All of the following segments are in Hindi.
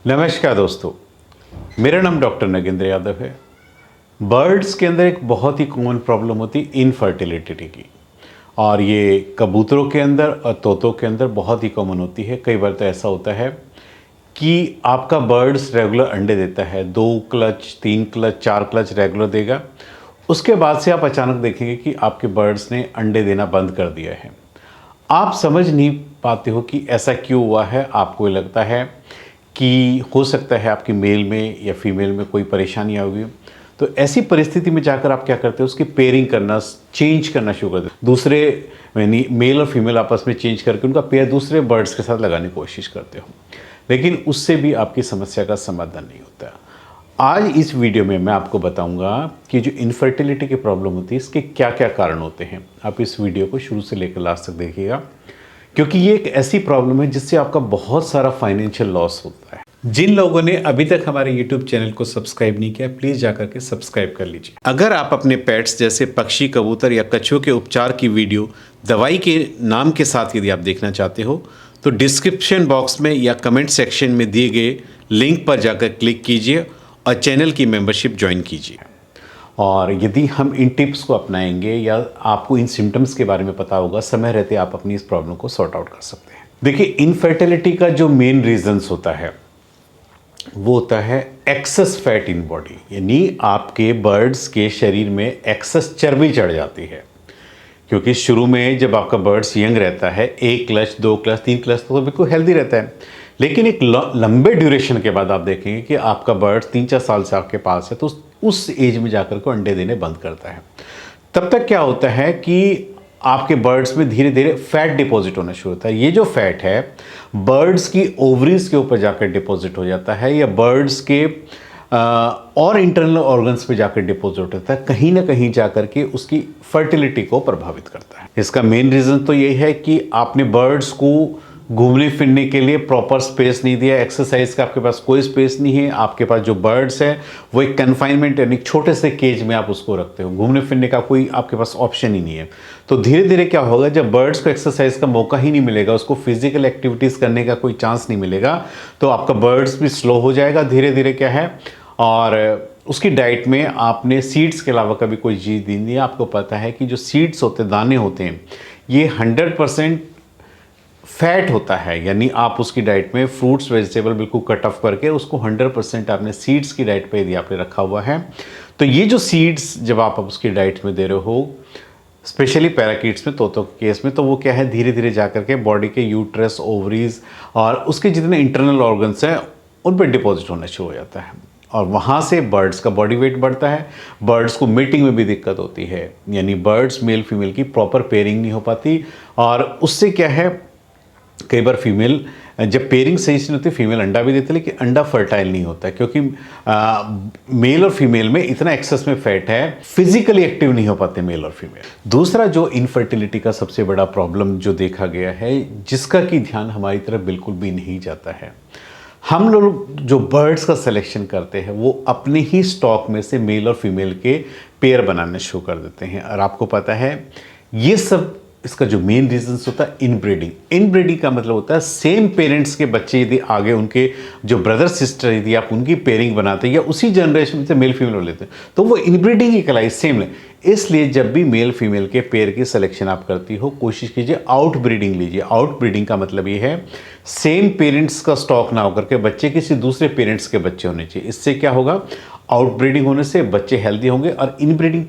नमस्कार दोस्तों, मेरा नाम डॉक्टर नगेंद्र यादव है। बर्ड्स के अंदर एक बहुत ही कॉमन प्रॉब्लम होती है इनफर्टिलिटी की, और ये कबूतरों के अंदर और तोतों के अंदर बहुत ही कॉमन होती है। कई बार तो ऐसा होता है कि आपका बर्ड्स रेगुलर अंडे देता है, 2 क्लच 3 क्लच 4 क्लच रेगुलर देगा। उसके बाद से आप अचानक देखेंगे कि आपके बर्ड्स ने अंडे देना बंद कर दिया है। आप समझ नहीं पाते हो कि ऐसा क्यों हुआ है। आपको लगता है कि हो सकता है आपकी मेल में या फीमेल में कोई परेशानी आ गई। तो ऐसी परिस्थिति में जाकर आप क्या करते हो, उसकी पेयरिंग करना, चेंज करना शुरू कर देते, दूसरे यानी मेल और फीमेल आपस में चेंज करके उनका पेयर दूसरे बर्ड्स के साथ लगाने की कोशिश करते हो, लेकिन उससे भी आपकी समस्या का समाधान नहीं होता। आज इस वीडियो में मैं आपको बताऊंगा कि जो इनफर्टिलिटी की प्रॉब्लम होती है इसके क्या क्या कारण होते हैं। आप इस वीडियो को शुरू से लेकर लास्ट तक देखिएगा, क्योंकि ये एक ऐसी प्रॉब्लम है जिससे आपका बहुत सारा फाइनेंशियल लॉस होता है। जिन लोगों ने अभी तक हमारे YouTube चैनल को सब्सक्राइब नहीं किया, प्लीज जाकर के सब्सक्राइब कर लीजिए। अगर आप अपने पेट्स जैसे पक्षी, कबूतर या कछुओं के उपचार की वीडियो दवाई के नाम के साथ यदि आप देखना चाहते हो तो डिस्क्रिप्शन बॉक्स में या कमेंट सेक्शन में दिए गए लिंक पर जाकर क्लिक कीजिए और चैनल की मेंबरशिप ज्वाइन कीजिए। और यदि हम इन टिप्स को अपनाएंगे या आपको इन सिम्टम्स के बारे में पता होगा, समय रहते आप अपनी इस प्रॉब्लम को सॉर्ट आउट कर सकते हैं। देखिए, इनफर्टिलिटी का जो मेन रीजंस होता है वो होता है एक्सेस फैट इन बॉडी, यानी आपके बर्ड्स के शरीर में एक्सेस चर्बी चढ़ जाती है। क्योंकि शुरू में जब आपका बर्ड्स यंग रहता है, 1 क्लच 2 क्लच 3 क्लच तो बिल्कुल हेल्दी रहता है, लेकिन एक लंबे ड्यूरेशन के बाद आप देखेंगे कि आपका बर्ड्स 3-4 साल से आपके पास है तो उस एज में जाकर को अंडे देने बंद करता है। तब तक क्या होता है कि आपके बर्ड्स में धीरे धीरे फैट डिपॉजिट होना शुरू होता है। ये जो फैट है बर्ड्स की ओवरीज के ऊपर जाकर डिपॉजिट हो जाता है या बर्ड्स के और इंटरनल ऑर्गन्स पे जाकर डिपॉजिट होता है, कहीं ना कहीं जाकर के उसकी फर्टिलिटी को प्रभावित करता है। इसका मेन रीज़न तो ये है कि आपने बर्ड्स को घूमने फिरने के लिए प्रॉपर स्पेस नहीं दिया, एक्सरसाइज का आपके पास कोई स्पेस नहीं है। आपके पास जो बर्ड्स है वो एक कन्फाइनमेंट यानी छोटे से केज में आप उसको रखते हो, घूमने फिरने का कोई आपके पास ऑप्शन ही नहीं है। तो धीरे धीरे क्या होगा, जब बर्ड्स को एक्सरसाइज का मौका ही नहीं मिलेगा, उसको फिजिकल एक्टिविटीज़ करने का कोई चांस नहीं मिलेगा, तो आपका बर्ड्स भी स्लो हो जाएगा धीरे धीरे क्या है। और उसकी डाइट में आपने सीड्स के अलावा कभी कोई चीज़ दी नहीं है। आपको पता है कि जो सीड्स होते हैं, दाने होते हैं, ये 100% फैट होता है, यानी आप उसकी डाइट में फ्रूट्स वेजिटेबल बिल्कुल कट ऑफ करके उसको 100% आपने सीड्स की डाइट पे यदि आपने रखा हुआ है, तो ये जो सीड्स जब आप उसकी डाइट में दे रहे हो, स्पेशली पैराकीट्स में, तोतों के केस में, तो वो क्या है धीरे धीरे जाकर के बॉडी के यूट्रस, ओवरीज और उसके जितने इंटरनल ऑर्गन्स हैं उन पर डिपॉजिट होना शुरू हो जाता है, और वहाँ से बर्ड्स का बॉडी वेट बढ़ता है। बर्ड्स को मीटिंग में भी दिक्कत होती है, यानी बर्ड्स मेल फीमेल की प्रॉपर पेयरिंग नहीं हो पाती, और उससे क्या है कई बार फीमेल जब पेयरिंग सही से नहीं होती, फीमेल अंडा भी देती है लेकिन अंडा फर्टाइल नहीं होता, क्योंकि मेल और फीमेल में इतना एक्सेस में फैट है, फिजिकली एक्टिव नहीं हो पाते मेल और फीमेल। दूसरा जो इनफर्टिलिटी का सबसे बड़ा प्रॉब्लम जो देखा गया है, जिसका कि ध्यान हमारी तरफ बिल्कुल भी नहीं जाता है, हम लोग जो बर्ड्स का सिलेक्शन करते हैं वो अपने ही स्टॉक में से मेल और फीमेल के पेयर बनाने शुरू कर देते हैं। और आपको पता है ये सब इसका जो मेन रीजंस होता है इनब्रीडिंग। इनब्रीडिंग का मतलब होता है सेम पेरेंट्स के बच्चे यदि आगे उनके जो ब्रदर सिस्टर यदि आप उनकी पेयरिंग बनाते हैं या उसी जनरेशन से मेल फीमेल लेते हैं तो वो इनब्रीडिंग ही कहलाई, सेम है। इसलिए जब भी मेल फीमेल के पेयर की सिलेक्शन आप करती हो, कोशिश कीजिए आउट ब्रीडिंग लीजिए। आउट ब्रीडिंग का मतलब ये है सेम पेरेंट्स का स्टॉक ना होकर के बच्चे किसी दूसरे पेरेंट्स के बच्चे होने चाहिए। इससे क्या होगा, आउट ब्रीडिंग होने से बच्चे हेल्दी होंगे, और इनब्रीडिंग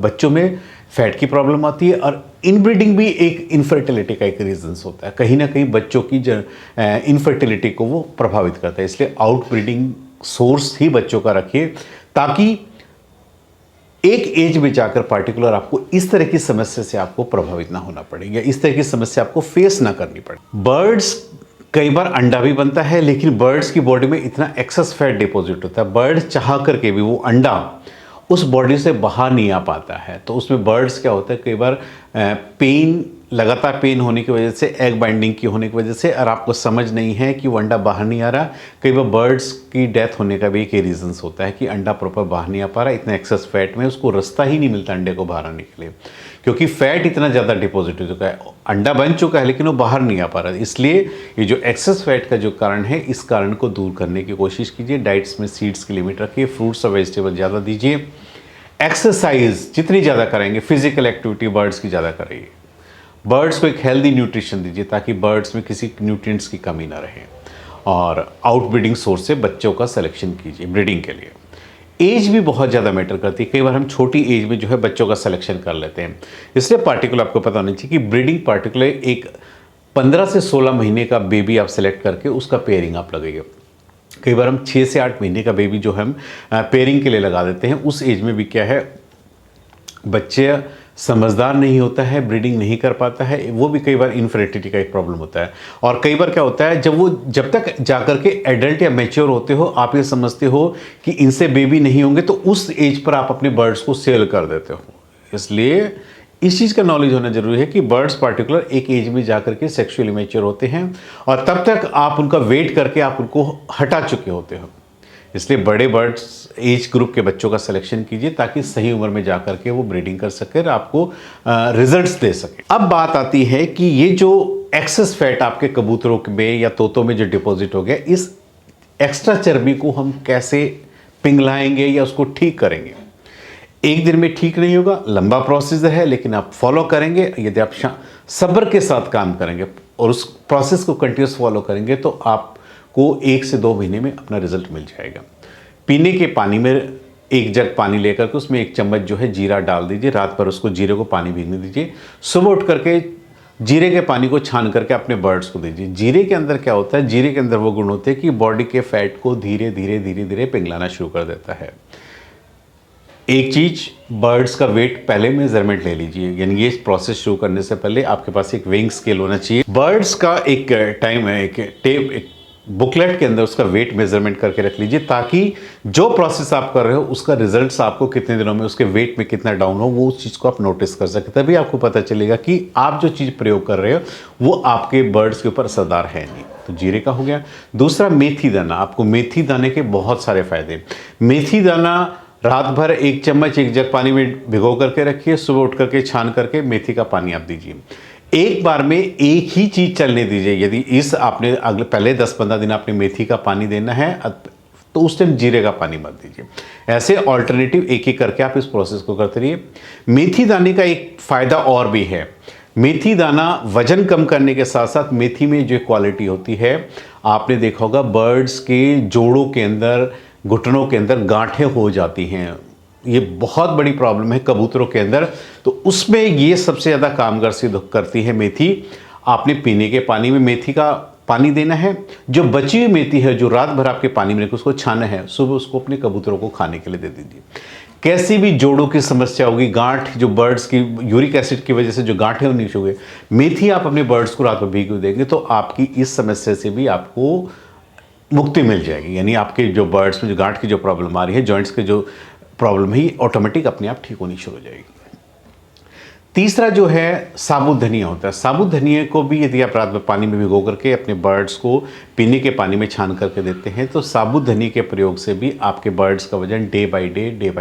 बच्चों में फैट की प्रॉब्लम आती है, और इनब्रीडिंग भी एक इनफर्टिलिटी का एक रीजंस होता है, कहीं ना कहीं बच्चों की इनफर्टिलिटी को वो प्रभावित करता है। इसलिए आउट ब्रीडिंग सोर्स ही बच्चों का रखिए, ताकि एक एज में जाकर पार्टिकुलर आपको इस तरह की समस्या से आपको प्रभावित ना होना पड़े या इस तरह की समस्या आपको फेस ना करनी पड़े। बर्ड्स कई बार अंडा भी बनता है, लेकिन बर्ड्स की बॉडी में इतना एक्सेस फैट डिपॉजिट होता है, बर्ड चाह करके भी वो अंडा उस बॉडी से बाहर नहीं आ पाता है। तो उसमें बर्ड्स क्या होता है, कई बार पेन लगातार पेन होने की वजह से, एग बाइंडिंग की होने की वजह से, और आपको समझ नहीं है कि वो अंडा बाहर नहीं आ रहा, कई बार बर्ड्स की डेथ होने का भी एक ही रीज़न्स होता है कि अंडा प्रॉपर बाहर नहीं आ पा रहा, इतना एक्सेस फैट में उसको रास्ता ही नहीं मिलता अंडे को बाहर आने के लिए, क्योंकि फैट इतना ज़्यादा डिपॉजिट हो चुका है, अंडा बन चुका है लेकिन वो बाहर नहीं आ पा रहा। इसलिए ये जो एक्सेस फैट का जो कारण है, इस कारण को दूर करने की कोशिश कीजिए। डाइट्स में सीड्स की लिमिट रखिए, फ्रूट्स और वेजिटेबल ज़्यादा दीजिए, एक्सरसाइज जितनी ज़्यादा करेंगे, फिजिकल एक्टिविटी बर्ड्स की ज़्यादा करिए, बर्ड्स को एक हेल्दी न्यूट्रिशन दीजिए ताकि बर्ड्स में किसी न्यूट्रिएंट्स की कमी ना रहे, और आउटब्रीडिंग सोर्स से बच्चों का सिलेक्शन कीजिए ब्रीडिंग के लिए। एज भी बहुत ज़्यादा मैटर करती है, कई बार हम छोटी एज में जो है बच्चों का सिलेक्शन कर लेते हैं, इसलिए पार्टिकुलर आपको पता होना चाहिए कि ब्रीडिंग पार्टिकुलर एक 15 से 16 महीने का बेबी आप सेलेक्ट करके उसका पेयरिंग आप लगाइए। कई बार हम 6 से 8 महीने का बेबी जो हम पेयरिंग के लिए लगा देते हैं, उस एज में भी क्या है, बच्चे समझदार नहीं होता है, ब्रीडिंग नहीं कर पाता है, वो भी कई बार इनफर्टिलिटी का एक प्रॉब्लम होता है। और कई बार क्या होता है, जब तक जाकर के एडल्ट या मैच्योर होते हो, आप ये समझते हो कि इनसे बेबी नहीं होंगे, तो उस एज पर आप अपने बर्ड्स को सेल कर देते हो। इसलिए इस चीज़ का नॉलेज होना जरूरी है कि बर्ड्स पार्टिकुलर एक एज में जाकर के सेक्सुअली मैच्योर होते हैं, और तब तक आप उनका वेट करके आप उनको हटा चुके होते हो। इसलिए बड़े बर्ड्स एज ग्रुप के बच्चों का सिलेक्शन कीजिए ताकि सही उम्र में जाकर के वो ब्रीडिंग कर सके और आपको रिजल्ट्स दे सके। अब बात आती है कि ये जो एक्सेस फैट आपके कबूतरों में या तोतों में जो डिपॉजिट हो गया, इस एक्स्ट्रा चर्बी को हम कैसे पिघलाएंगे या उसको ठीक करेंगे। एक दिन में ठीक नहीं होगा, लंबा प्रोसेस है, लेकिन आप फॉलो करेंगे, यदि आप सब्र के साथ काम करेंगे और उस प्रोसेस को कंटिन्यूस फॉलो करेंगे, तो आपको 1 से 2 महीने में अपना रिजल्ट मिल जाएगा। पीने के पानी में 1 जग पानी लेकर के उसमें 1 चम्मच जो है जीरा डाल दीजिए, रात भर उसको जीरे को पानी भीगने दीजिए, सुबह उठ करके जीरे के पानी को छान करके अपने बर्ड्स को दीजिए। जीरे के अंदर क्या होता है, जीरे के अंदर वो गुण होते हैं कि बॉडी के फैट को धीरे धीरे धीरे धीरे पिघलाना शुरू कर देता है। एक चीज, बर्ड्स का वेट पहले मेजरमेंट ले लीजिए, यानी ये प्रोसेस शुरू करने से पहले आपके पास एक वेइंग स्केल होना चाहिए। बर्ड्स का एक टाइम है, एक बुकलेट के अंदर उसका वेट मेजरमेंट करके रख लीजिए, ताकि जो प्रोसेस आप कर रहे हो उसका रिजल्ट्स आपको कितने दिनों में, उसके वेट में कितना डाउन हो, वो उस चीज़ को आप नोटिस कर सके। तभी आपको पता चलेगा कि आप जो चीज़ प्रयोग कर रहे हो वो आपके बर्ड्स के ऊपर असरदार है नहीं। तो जीरे का हो गया। दूसरा, मेथी दाना। आपको मेथी दाने के बहुत सारे फायदे। मेथी दाना रात भर 1 चम्मच 1 जग पानी में भिगो करके रखिए, सुबह उठ करके छान करके मेथी का पानी आप दीजिए। एक बार में एक ही चीज चलने दीजिए। यदि आपने पहले 10-15 दिन आपने मेथी का पानी देना है, तो उस टाइम जीरे का पानी मत दीजिए। ऐसे ऑल्टरनेटिव एक एक करके आप इस प्रोसेस को करते रहिए। मेथी दाने का एक फायदा और भी है। मेथी दाना वजन कम करने के साथ साथ मेथी में जो क्वालिटी होती है, आपने देखा होगा बर्ड्स के जोड़ों के अंदर, घुटनों के अंदर गांठें हो जाती हैं, ये बहुत बड़ी प्रॉब्लम है कबूतरों के अंदर, तो उसमें ये सबसे ज़्यादा कारगर सिद्ध करती है मेथी। आपने पीने के पानी में मेथी का पानी देना है। जो बची हुई मेथी है, जो रात भर आपके पानी में उसको छाना है, सुबह उसको अपने कबूतरों को खाने के लिए दे दीजिए। कैसी भी जोड़ों की समस्या होगी, गांठ जो बर्ड्स की यूरिक एसिड की वजह से जो गांठें होनी शुरू हुई, मेथी आप अपने बर्ड्स को रात भर भीग देंगे तो आपकी इस समस्या से भी आपको मुक्ति मिल जाएगी। यानी आपके जो बर्ड्स में जो गांठ की जो प्रॉब्लम आ रही है, जॉइंट्स की जो प्रॉब्लम है, ऑटोमेटिक अपने आप ठीक होनी शुरू हो जाएगी। तीसरा जो है साबुत धनिया होता है। साबुत धनिया को भी यदि आप रात में पानी में भिगो करके अपने बर्ड्स को पीने के पानी में छान करके देते हैं, तो साबुत धनिया के प्रयोग से भी आपके बर्ड्स का वजन डे बाय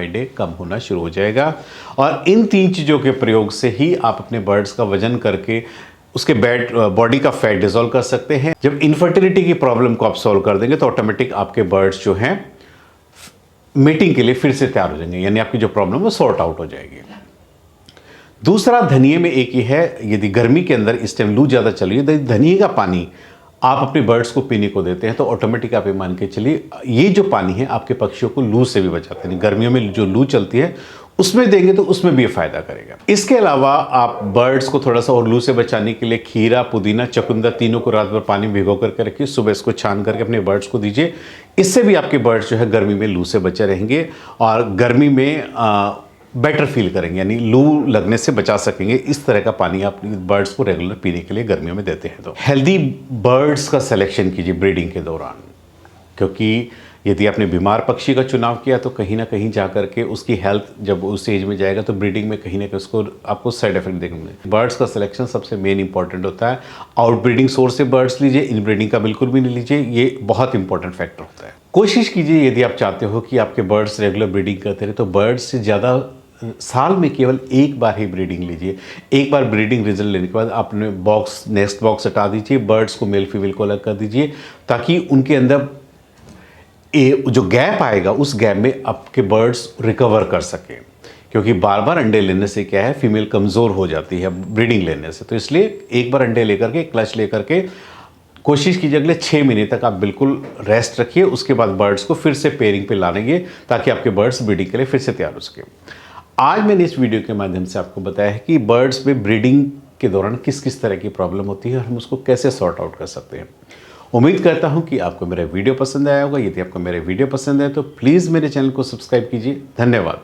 डे कम होना शुरू हो जाएगा। और इन 3 चीज़ों के प्रयोग से ही आप अपने बर्ड्स का वजन करके उसके बॉडी का फैट डिजोल्व कर सकते हैं। जब इनफर्टिलिटी की प्रॉब्लम को आप सॉल्व कर देंगे तो ऑटोमेटिक आपके बर्ड्स जो हैं मीटिंग के लिए फिर से तैयार हो जाएंगे, यानी आपकी जो प्रॉब्लम वो सॉर्ट आउट हो जाएगी। दूसरा, धनिये में एक ही है, यदि गर्मी के अंदर इस टाइम लू ज़्यादा चल रही है, धनिये का पानी आप अपने बर्ड्स को पीने को देते हैं तो ऑटोमेटिक आप ये मान के चलिए ये जो पानी है आपके पक्षियों को लू से भी बचाते हैं। गर्मियों में जो लू चलती है उसमें देंगे तो उसमें भी ये फायदा करेगा। इसके अलावा आप बर्ड्स को थोड़ा सा और लू से बचाने के लिए खीरा, पुदीना, चकुंदर तीनों को रात भर पानी में भिगो करके रखिए, सुबह इसको छान करके अपने बर्ड्स को दीजिए। इससे भी आपके बर्ड्स जो है गर्मी में लू से बचे रहेंगे और गर्मी में बेटर फील करेंगे, यानी लू लगने से बचा सकेंगे। इस तरह का पानी आप बर्ड्स को रेगुलर पीने के लिए गर्मियों में देते हैं। तो हेल्दी बर्ड्स का सिलेक्शन कीजिए ब्रीडिंग के दौरान। क्योंकि यदि आपने बीमार पक्षी का चुनाव किया तो कहीं ना कहीं जा करके उसकी हेल्थ जब उस एज में जाएगा तो ब्रीडिंग में कहीं ना कहीं उसको आपको साइड इफेक्ट देखने मिलेंगे। बर्ड्स का सिलेक्शन सबसे मेन इंपॉर्टेंट होता है। आउट ब्रीडिंग सोर्स से बर्ड्स लीजिए, इन ब्रीडिंग का बिल्कुल भी नहीं लीजिए, ये बहुत इंपॉर्टेंट फैक्टर होता है। कोशिश कीजिए यदि आप चाहते हो कि आपके बर्ड्स रेगुलर ब्रीडिंग करते रहे तो बर्ड्स से ज़्यादा साल में केवल एक बार ही ब्रीडिंग लीजिए। एक बार ब्रीडिंग रिजल्ट लेने के बाद आपने बॉक्स नेस्ट बॉक्स हटा दीजिए, बर्ड्स को मेल फीमेल को अलग कर दीजिए, ताकि उनके अंदर जो गैप आएगा उस गैप में आपके बर्ड्स रिकवर कर सकें। क्योंकि बार बार अंडे लेने से क्या है, फीमेल कमज़ोर हो जाती है ब्रीडिंग लेने से। तो इसलिए एक बार अंडे लेकर के, क्लच लेकर के कोशिश कीजिए अगले 6 महीने तक आप बिल्कुल रेस्ट रखिए। उसके बाद बर्ड्स को फिर से पेयरिंग पे लानेंगे ताकि आपके बर्ड्स ब्रीडिंग के लिए फिर से तैयार हो सके। आज मैंने इस वीडियो के माध्यम से आपको बताया है कि बर्ड्स में ब्रीडिंग के दौरान किस किस तरह की प्रॉब्लम होती है और हम उसको कैसे सॉर्ट आउट कर सकते हैं। उम्मीद करता हूं कि आपको मेरा वीडियो पसंद आया होगा। यदि आपको मेरे वीडियो पसंद है तो प्लीज़ मेरे चैनल को सब्सक्राइब कीजिए। धन्यवाद।